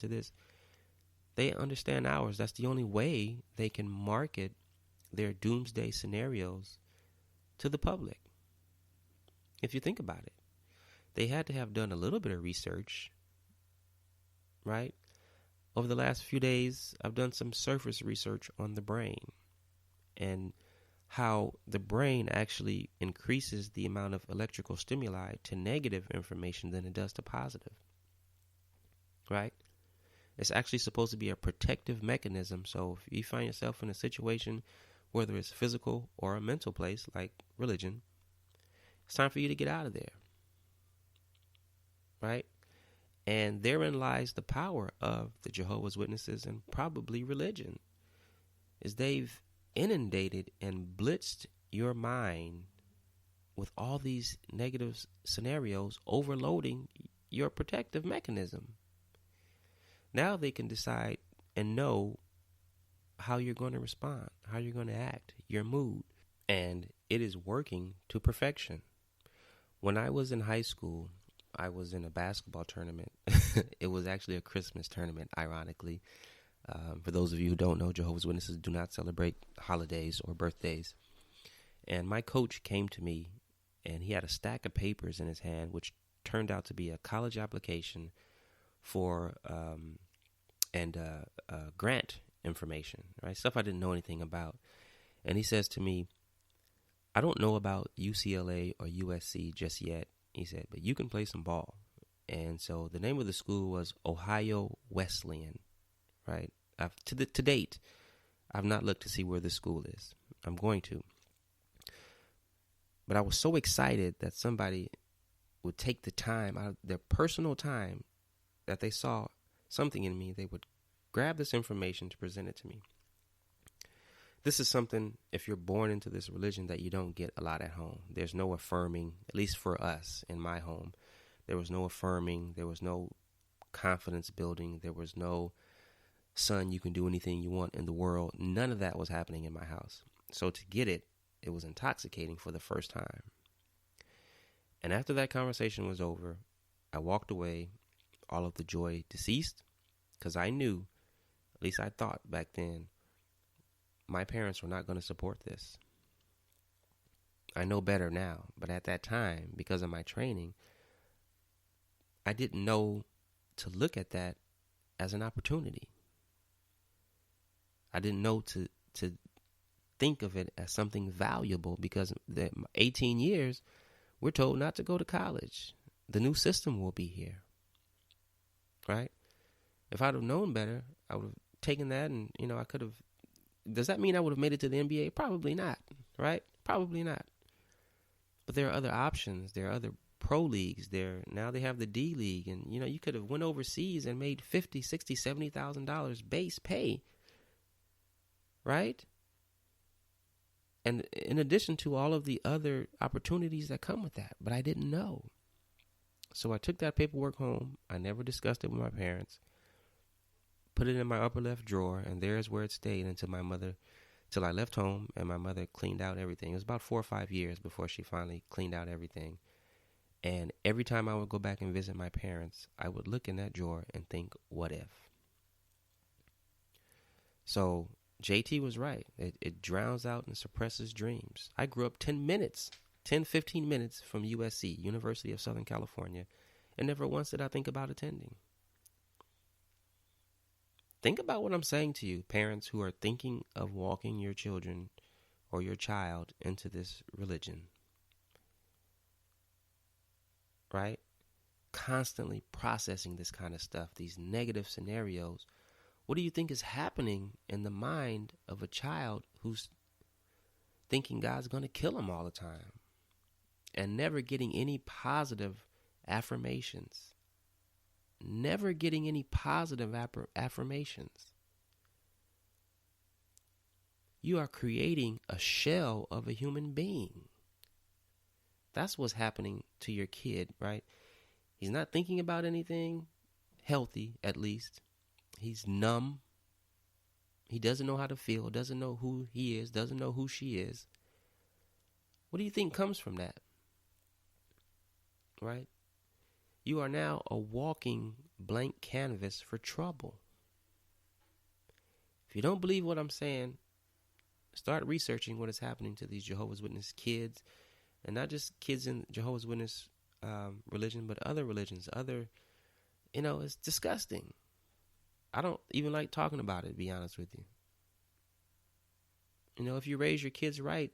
to this. They understand ours. That's the only way they can market their doomsday scenarios to the public. If you think about it, they had to have done a little bit of research, right? Over the last few days, I've done some surface research on the brain and how the brain actually increases the amount of electrical stimuli to negative information than it does to positive, right? It's actually supposed to be a protective mechanism. So if you find yourself in a situation, whether it's physical or a mental place like religion, it's time for you to get out of there, right? And therein lies the power of the Jehovah's Witnesses and probably religion, is they've inundated and blitzed your mind with all these negative scenarios, overloading your protective mechanism. Now they can decide and know how you're going to respond, how you're going to act, your mood. And it is working to perfection. When I was in high school, I was in a basketball tournament. It was actually a Christmas tournament, ironically. For those of you who don't know, Jehovah's Witnesses do not celebrate holidays or birthdays. And my coach came to me, and he had a stack of papers in his hand, which turned out to be a college application for grant information, right? Stuff I didn't know anything about. And he says to me, I don't know about UCLA or USC just yet, he said, but you can play some ball. And so the name of the school was Ohio Wesleyan, right? To date, I've not looked to see where this school is. I'm going to. But I was so excited that somebody would take the time, out of their personal time, that they saw something in me. They would grab this information to present it to me. This is something, if you're born into this religion, that you don't get a lot at home. There's no affirming, at least for us in my home. There was no affirming. There was no confidence building. There was no, son, you can do anything you want in the world. None of that was happening in my house. So to get it, it was intoxicating for the first time. And after that conversation was over, I walked away, all of the joy deceased, because I knew, at least I thought back then, my parents were not going to support this. I know better now, but at that time, because of my training, I didn't know to look at that as an opportunity. I didn't know to think of it as something valuable, because the 18 years, we're told not to go to college. The new system will be here, right? If I'd have known better, I would have taken that and, I could have. Does that mean I would have made it to the NBA? Probably not, right? Probably not. But there are other options. There are other pro leagues. Now they have the D League, and you could have went overseas and made $50,000, $60,000, $70,000 base pay, right? And in addition to all of the other opportunities that come with that, but I didn't know. So I took that paperwork home. I never discussed it with my parents. Put it in my upper left drawer, and there's where it stayed till I left home, and my mother cleaned out everything. It was about 4 or 5 years before she finally cleaned out everything. And every time I would go back and visit my parents, I would look in that drawer and think, what if? So JT was right. It drowns out and suppresses dreams. I grew up 15 minutes from USC, University of Southern California, and never once did I think about attending. Think about what I'm saying to you, parents who are thinking of walking your children or your child into this religion. Right? Constantly processing this kind of stuff, these negative scenarios. What do you think is happening in the mind of a child who's thinking God's going to kill him all the time and never getting any positive affirmations? Never getting any positive affirmations. You are creating a shell of a human being. That's what's happening to your kid, right? He's not thinking about anything healthy, at least. He's numb. He doesn't know how to feel, doesn't know who he is, doesn't know who she is. What do you think comes from that? Right? You are now a walking blank canvas for trouble. If you don't believe what I'm saying, start researching what is happening to these Jehovah's Witness kids, and not just kids in Jehovah's Witness religion, but other religions. It's disgusting. I don't even like talking about it, to be honest with you. If you raise your kids right,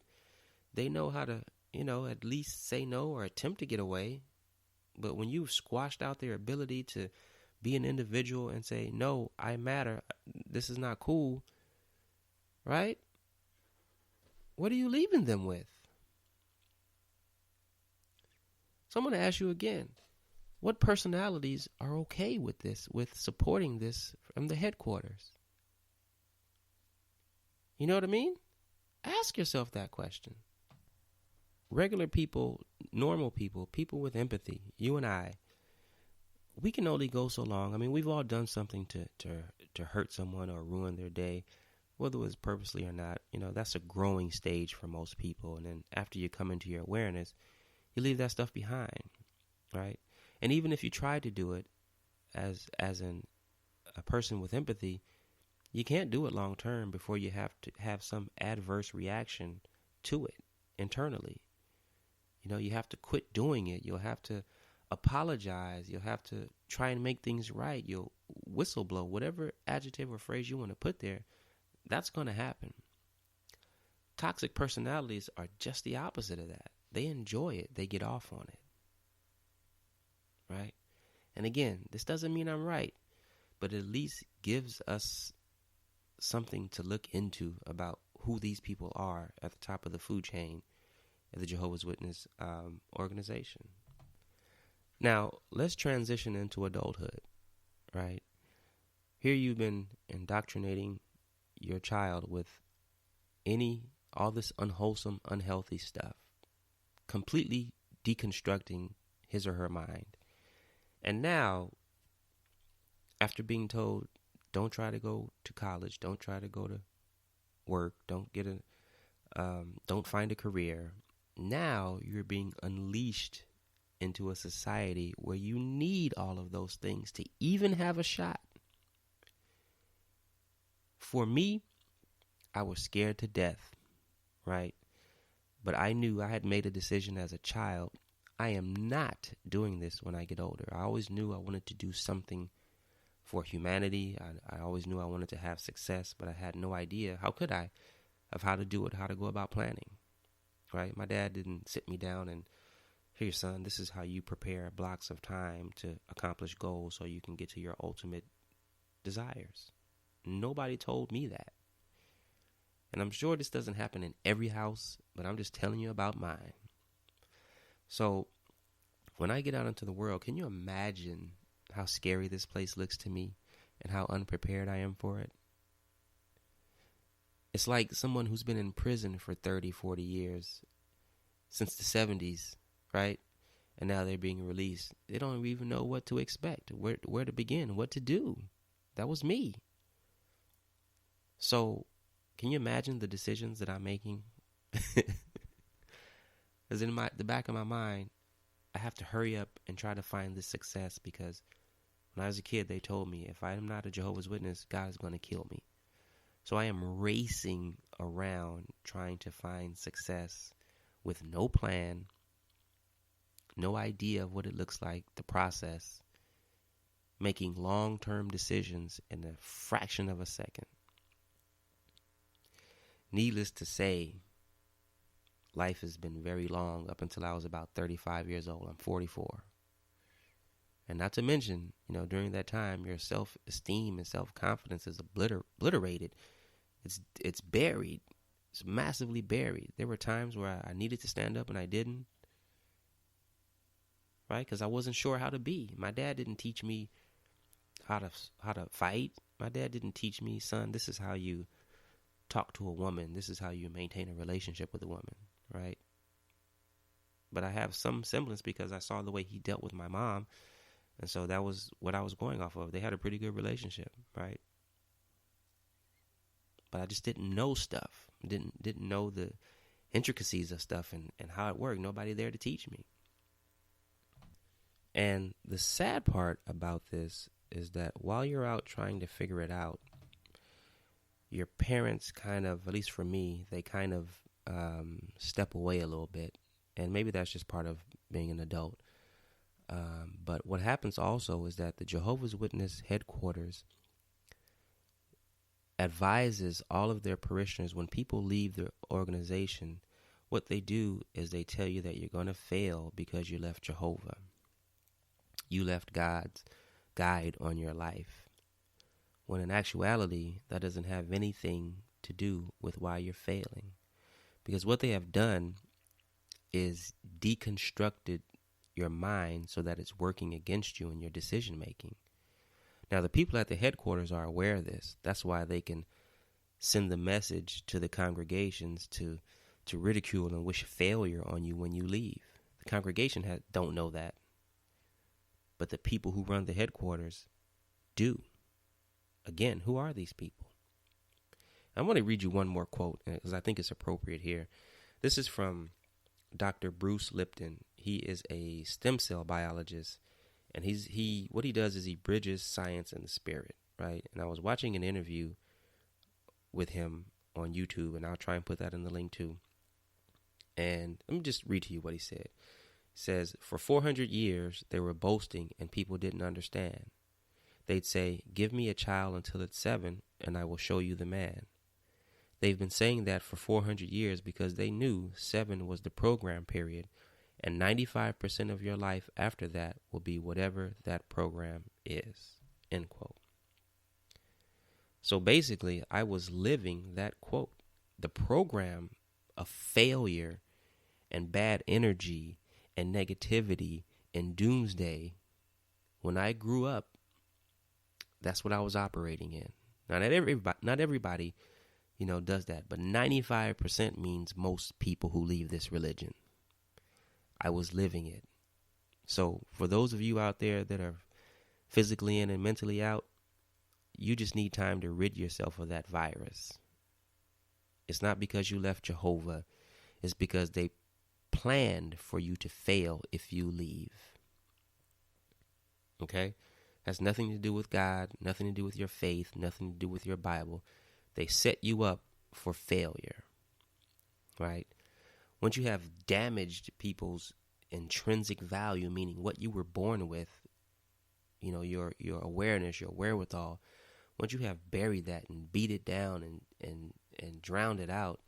they know how to, at least say no or attempt to get away. But when you've squashed out their ability to be an individual and say, no, I matter, this is not cool, right? What are you leaving them with? So I'm going to ask you again, what personalities are okay with this, with supporting this from the headquarters? You know what I mean? Ask yourself that question. Regular people, normal people, people with empathy, you and I, we can only go so long. I mean, we've all done something to hurt someone or ruin their day, whether it was purposely or not. That's a growing stage for most people. And then after you come into your awareness, you leave that stuff behind, right? And even if you try to do it as a person with empathy, you can't do it long term before you have to have some adverse reaction to it internally. You have to quit doing it. You'll have to apologize. You'll have to try and make things right. You'll whistleblow, whatever adjective or phrase you want to put there, that's going to happen. Toxic personalities are just the opposite of that. They enjoy it. They get off on it. Right? And again, this doesn't mean I'm right, but it at least gives us something to look into about who these people are at the top of the food chain at the Jehovah's Witness organization. Now, let's transition into adulthood, right? Here you've been indoctrinating your child with all this unwholesome, unhealthy stuff, completely deconstructing his or her mind. And now, after being told, don't try to go to college, don't try to go to work, don't find a career. Now you're being unleashed into a society where you need all of those things to even have a shot. For me, I was scared to death, right? But I knew I had made a decision as a child. I am not doing this when I get older. I always knew I wanted to do something for humanity. I always knew I wanted to have success, but I had no idea, how could I, of how to do it, how to go about planning, right? My dad didn't sit me down and, here, son, this is how you prepare blocks of time to accomplish goals so you can get to your ultimate desires. Nobody told me that. And I'm sure this doesn't happen in every house, but I'm just telling you about mine. So when I get out into the world, can you imagine how scary this place looks to me and how unprepared I am for it? It's like someone who's been in prison for 30, 40 years, since the 70s, right? And now they're being released. They don't even know what to expect, where to begin, what to do. That was me. So can you imagine the decisions that I'm making? Because in the back of my mind, I have to hurry up and try to find this success, because when I was a kid, they told me if I am not a Jehovah's Witness, God is going to kill me. So I am racing around trying to find success with no plan, no idea of what it looks like, the process, making long-term decisions in a fraction of a second. Needless to say, life has been very long up until I was about 35 years old. I'm 44. And not to mention, during that time, your self-esteem and self-confidence is obliterated. It's buried. It's massively buried. There were times where I needed to stand up and I didn't. Right? Because I wasn't sure how to be. My dad didn't teach me how to fight. My dad didn't teach me, son, this is how you talk to a woman. This is how you maintain a relationship with a woman. Right? But I have some semblance because I saw the way he dealt with my mom. And so that was what I was going off of. They had a pretty good relationship, right? But I just didn't know stuff. Didn't know the intricacies of stuff and how it worked. Nobody there to teach me. And the sad part about this is that while you're out trying to figure it out, your parents kind of, at least for me, they kind of step away a little bit. And maybe that's just part of being an adult. But what happens also is that the Jehovah's Witness headquarters advises all of their parishioners, when people leave their organization, what they do is they tell you that you're going to fail because you left Jehovah. You left God's guide on your life. When in actuality, that doesn't have anything to do with why you're failing. Because what they have done is deconstructed your mind so that it's working against you in your decision making. Now, the people at the headquarters are aware of this. That's why they can send the message to the congregations to ridicule and wish failure on you when you leave. The congregation don't know that. But the people who run the headquarters do. Again, who are these people? I want to read you one more quote because I think it's appropriate here. This is from Dr. Bruce Lipton. He is a stem cell biologist, and what he does is he bridges science and the spirit, right? And I was watching an interview with him on YouTube, and I'll try and put that in the link too. And let me just read to you what he said. He says, for 400 years, they were boasting and people didn't understand. They'd say, give me a child until it's 7 and I will show you the man. They've been saying that for 400 years because they knew 7 was the program period, and 95% of your life after that will be whatever that program is, end quote. So basically, I was living that quote. The program of failure and bad energy and negativity and doomsday, when I grew up, that's what I was operating in. Now, not everybody, does that, but 95% means most people who leave this religion. I was living it. So for those of you out there that are physically in and mentally out, you just need time to rid yourself of that virus. It's not because you left Jehovah. It's because they planned for you to fail if you leave. Okay? Has nothing to do with God, nothing to do with your faith, nothing to do with your Bible. They set you up for failure, right? Once you have damaged people's intrinsic value, meaning what you were born with, your awareness, your wherewithal, once you have buried that and beat it down and drowned it out,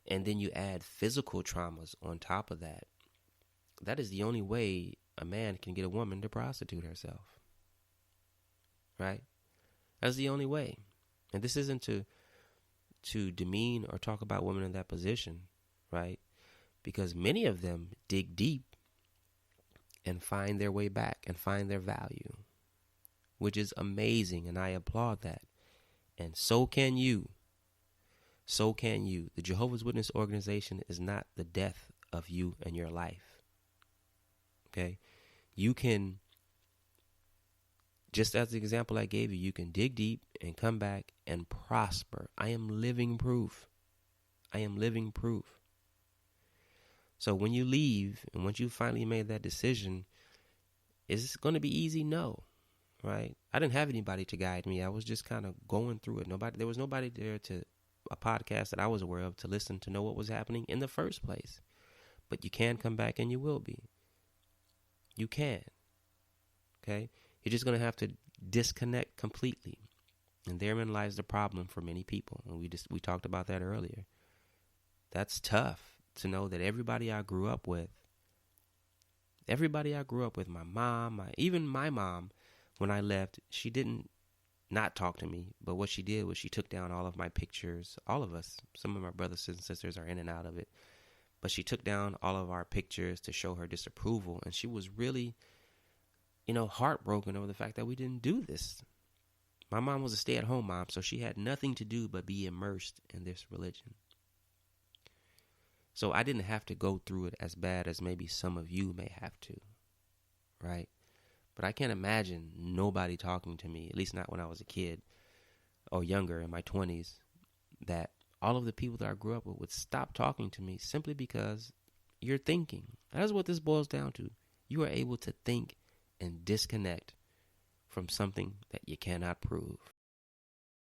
and then you add physical traumas on top of that, that is the only way a man can get a woman to prostitute herself. Right? That's the only way. And this isn't to demean or talk about women in that position, right? Because many of them dig deep and find their way back and find their value, which is amazing, and I applaud that. And so can you. So can you. The Jehovah's Witness organization is not the death of you and your life. Okay? You can, just as the example I gave you, you can dig deep and come back and prosper. I am living proof. I am living proof. So when you leave and once you finally made that decision, is it going to be easy? No, right? I didn't have anybody to guide me. I was just kind of going through it. There was nobody there a podcast that I was aware of to listen to know what was happening in the first place. But you can come back and you will be. You can. Okay? You're just going to have to disconnect completely. And therein lies the problem for many people. And we talked about that earlier. That's tough to know that everybody I grew up with, my mom, even my mom, when I left, she didn't not talk to me. But what she did was she took down all of my pictures, all of us. Some of my brothers and sisters are in and out of it. But she took down all of our pictures to show her disapproval. And she was really, heartbroken over the fact that we didn't do this. My mom was a stay-at-home mom, so she had nothing to do but be immersed in this religion. So I didn't have to go through it as bad as maybe some of you may have to, right? But I can't imagine nobody talking to me, at least not when I was a kid or younger in my 20s, that all of the people that I grew up with would stop talking to me simply because you're thinking. That's what this boils down to. You are able to think and disconnect from something that you cannot prove.